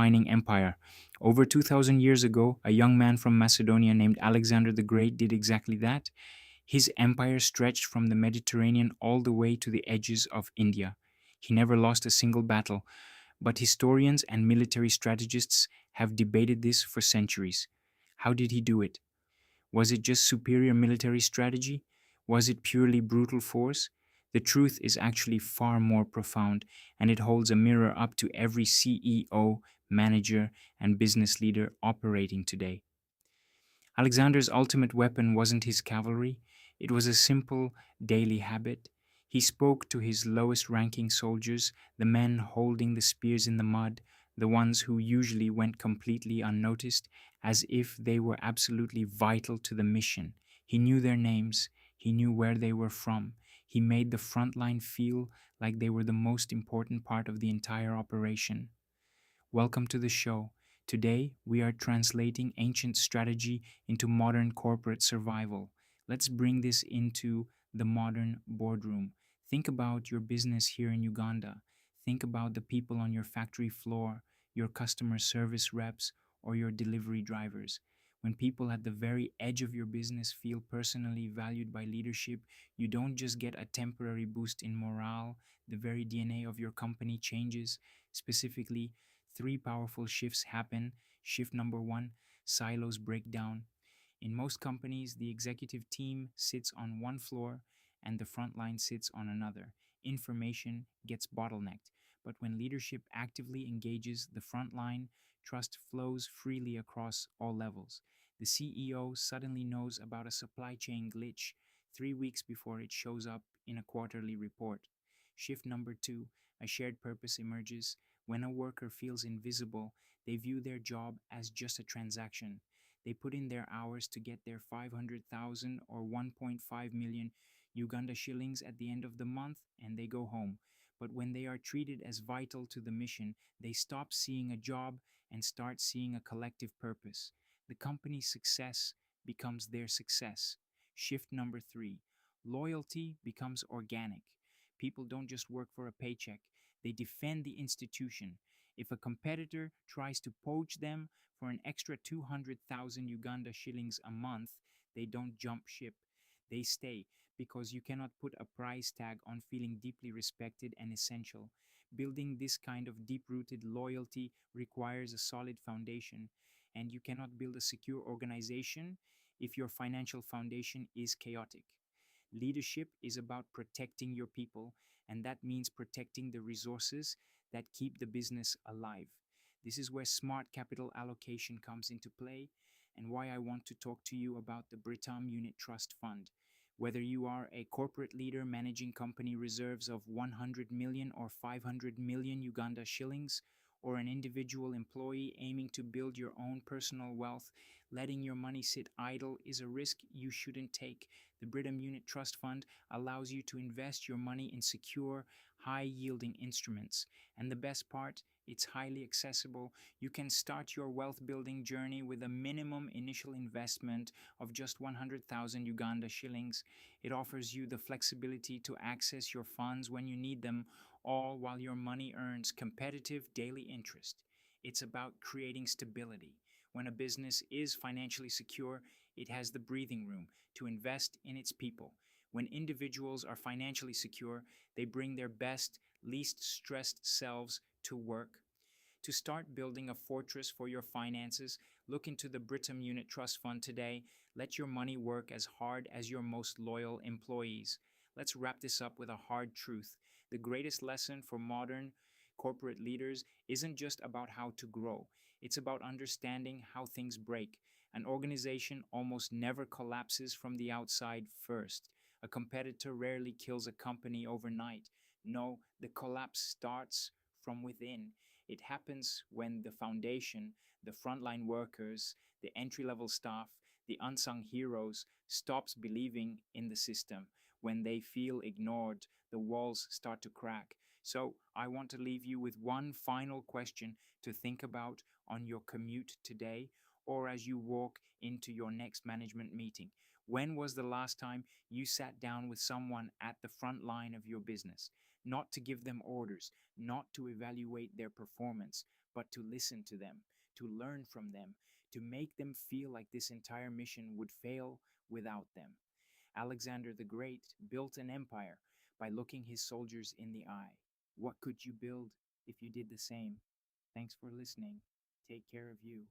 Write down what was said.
mining empire. Over 2000 years ago, a young man from Macedonia named Alexander the Great did exactly that. His empire stretched from the Mediterranean all the way to the edges of India. He never lost a single battle, but historians and military strategists have debated this for centuries. How did he do it? Was it just superior military strategy? Was it purely brutal force? The truth is actually far more profound, and it holds a mirror up to every CEO, manager, and business leader operating today. Alexander's ultimate weapon wasn't his cavalry, it was a simple daily habit. He spoke to his lowest ranking soldiers, the men holding the spears in the mud, the ones who usually went completely unnoticed, as if they were absolutely vital to the mission. He knew their names, he knew where they were from. He made the front line feel like they were the most important part of the entire operation. Welcome to the show. Today, we are translating ancient strategy into modern corporate survival. Let's bring this into the modern boardroom. Think about your business here in Uganda. Think about the people on your factory floor, your customer service reps, or your delivery drivers. When people at the very edge of your business feel personally valued by leadership, you don't just get a temporary boost in morale, the very DNA of your company changes. Specifically, three powerful shifts happen. Shift number one, silos break down. In most companies, the executive team sits on one floor and the front line sits on another. Information gets bottlenecked. But when leadership actively engages the front line, trust flows freely across all levels. The CEO suddenly knows about a supply chain glitch 3 weeks before it shows up in a quarterly report. Shift number two, a shared purpose emerges. When a worker feels invisible, they view their job as just a transaction. They put in their hours to get their 500,000 or 1.5 million Uganda shillings at the end of the month and they go home. But when they are treated as vital to the mission, they stop seeing a job and start seeing a collective purpose. The company's success becomes their success. Shift number three, loyalty becomes organic. People don't just work for a paycheck, they defend the institution. If a competitor tries to poach them for an extra 200,000 Uganda shillings a month, they don't jump ship. They stay because you cannot put a price tag on feeling deeply respected and essential. Building this kind of deep rooted loyalty requires a solid foundation, and you cannot build a secure organization if your financial foundation is chaotic. Leadership is about protecting your people, and that means protecting the resources that keep the business alive. This is where smart capital allocation comes into play, and why I want to talk to you about the Britam Unit Trust Fund. Whether you are a corporate leader managing company reserves of 100 million or 500 million Uganda shillings, or an individual employee aiming to build your own personal wealth, letting your money sit idle is a risk you shouldn't take. The Britam Unit Trust Fund allows you to invest your money in secure, high yielding instruments. And the best part, it's highly accessible. You can start your wealth building journey with a minimum initial investment of just 100,000 Uganda shillings. It offers you the flexibility to access your funds when you need them, all while your money earns competitive daily interest. It's about creating stability. When a business is financially secure, it has the breathing room to invest in its people. When individuals are financially secure, they bring their best, least stressed selves to work. To start building a fortress for your finances, look into the Britam Unit Trust Fund today. Let your money work as hard as your most loyal employees. Let's wrap this up with a hard truth. The greatest lesson for modern corporate leaders isn't just about how to grow, it's about understanding how things break. An organization almost never collapses from the outside first. A competitor rarely kills a company overnight. No, the collapse starts from within. It happens when the foundation, the frontline workers, the entry level staff, the unsung heroes stops believing in the system. When they feel ignored, the walls start to crack. So, I want to leave you with one final question to think about on your commute today or as you walk into your next management meeting. When was the last time you sat down with someone at the front line of your business? Not to give them orders, not to evaluate their performance, but to listen to them, to learn from them, to make them feel like this entire mission would fail without them. Alexander the Great built an empire by looking his soldiers in the eye. What could you build if you did the same? Thanks for listening. Take care of you.